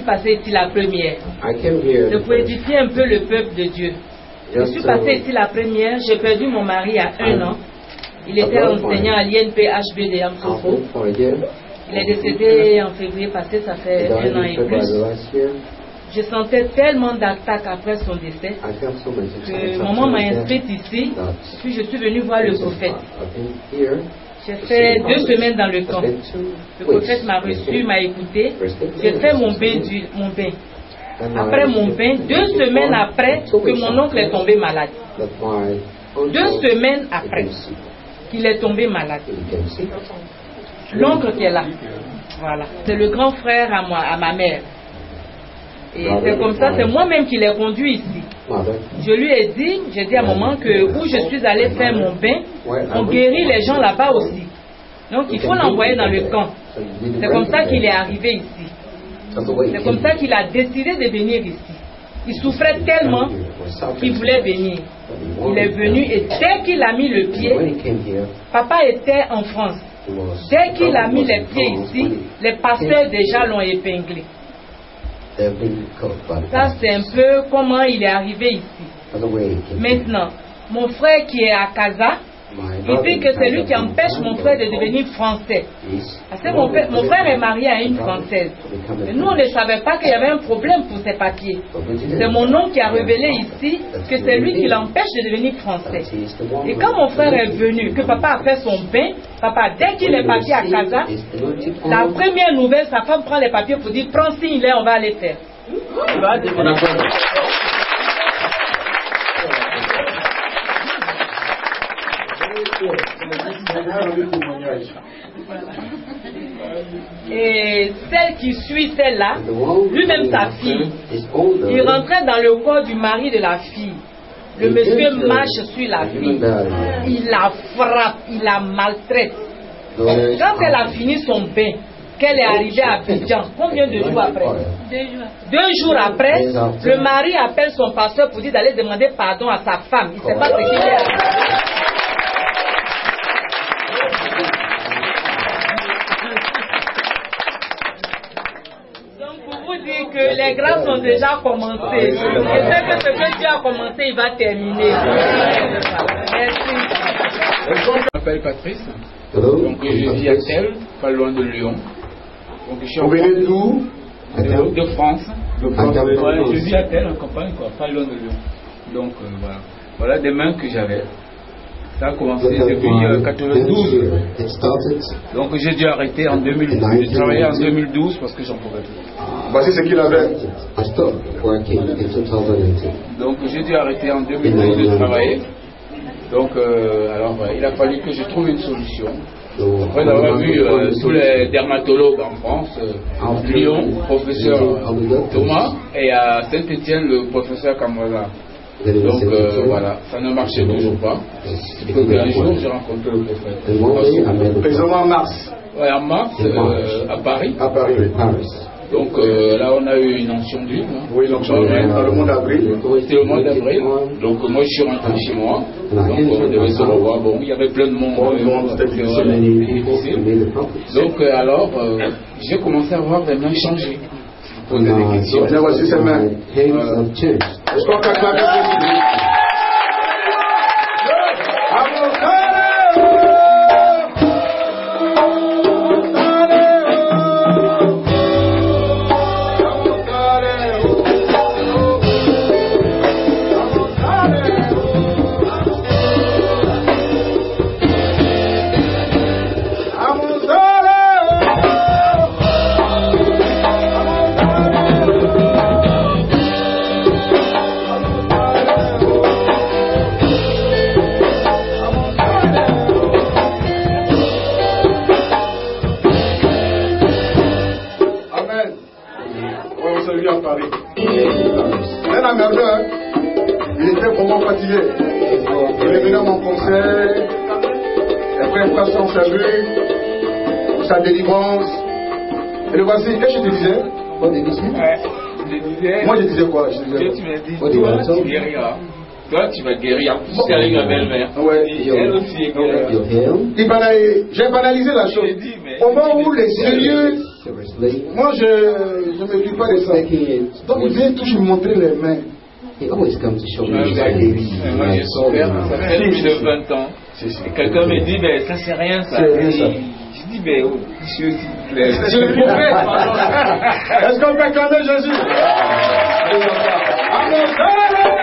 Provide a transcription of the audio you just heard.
passée ici la première. C'est pour édifier un peu le peuple de Dieu. Je suis passée ici la première. J'ai perdu mon mari à 1 an. Il était enseignant à l'INP HB de Yamsoufou. Il est décédé en février passé, ça fait 1 an et plus. Je sentais tellement d'attaques après son décès que maman m'a inscrite ici, puis je suis venue voir le prophète. J'ai fait 2 semaines dans le camp. Le prophète m'a reçu, m'a écouté. J'ai fait mon bain. Après mon bain, 2 semaines après que mon oncle est tombé malade. 2 semaines après qu'il est tombé malade. L'oncle qui est là, voilà, c'est le grand frère à moi, à ma mère. Et c'est comme ça, c'est moi-même qui l'ai conduit ici. Je lui ai dit, j'ai dit à maman que où je suis allé faire mon bain, on guérit les gens là-bas aussi. Donc il faut l'envoyer dans le camp. C'est comme ça qu'il est arrivé ici. C'est comme ça qu'il a décidé de venir ici. Il souffrait tellement qu'il voulait venir. Il est venu et dès qu'il a mis le pied, papa était en France. Dès qu'il a mis les pieds ici, les pasteurs déjà l'ont épinglé. Ça, c'est un peu comment il est arrivé ici. Maintenant, mon frère qui est à Casa, il dit que c'est lui qui empêche mon frère de devenir français. Parce que mon frère est marié à une Française. Et nous, on ne savait pas qu'il y avait un problème pour ses papiers. C'est mon oncle qui a révélé ici que c'est lui qui l'empêche de devenir français. Et quand mon frère est venu, que papa a fait son bain, papa, dès qu'il est parti à Casa, la première nouvelle, sa femme prend les papiers pour dire, prends signe là, on va aller faire. Et celle qui suit celle-là, lui-même sa fille, il rentrait dans le corps du mari de la fille. Le monsieur marche sur la fille, il la frappe, il la maltraite. Quand elle a fini son bain, qu'elle est arrivée à Abidjan, combien de jours après? 2 jours après, le mari appelle son pasteur pour dire d'aller demander pardon à sa femme. Il ne sait pas ce qu'il est. Que les grâces sont déjà commencées. Je sais que ce que Dieu a commencé, il va terminer. Merci. Je m'appelle Patrice. Donc je vis à Tel, pas loin de Lyon. Donc je suis en de France. Ouais, je vis à Tel en campagne, quoi, pas loin de Lyon. Donc voilà. Voilà des mains que j'avais. Ça a commencé depuis 1992. Donc j'ai dû arrêter en 2012. J'ai travaillé en 2012 parce que j'en pouvais plus. Voici ce qu'il avait. Donc j'ai dû arrêter en 2012 de travailler. Donc alors il a fallu que je trouve une solution. Après avoir vu tous les dermatologues en France, Lyon, professeur Thomas, et à Saint-Étienne, le professeur Kamwaza. Donc voilà, ça ne marchait toujours pas. Un jour, j'ai rencontré le prophète. Précisément en mars. Oui, en mars, à Paris. À Paris, oui. Donc là, on a eu une onction d'huile. Oui, l'onction d'huile dans le mois d'avril. C'était le mois d'avril. Donc moi, je suis rentré chez moi. Donc on devait se revoir. Bon, il y avait plein de monde. C'était difficile. Donc alors, j'ai commencé à voir des mains changer. Poser des questions. Bien, voici ces mains. Je crois qu'à claquer. Il était vraiment fatigué. Il est venu à mon conseil. Après, il son salut, sa délivrance. Et le voici. Et je te disais, moi je disais quoi? Je disais, tu m'as dit, toi tu guériras. Toi tu vas guérir. C'est avec ma belle-mère. Elle aussi est guérie. J'ai banalisé la chose. Au moment où les sérieux Moi, je ne m'occupe pas de ça. Donc, il vient toujours me montrer les mains. Moi, j'ai son père, ça fait plus de 20 ans. Et quelqu'un me dit, ben, ça c'est rien ça. Je dis, ben, oh, monsieur, s'il vous plaît. C'est le prophète. Est-ce qu'on peut acclamer Jésus? Amen.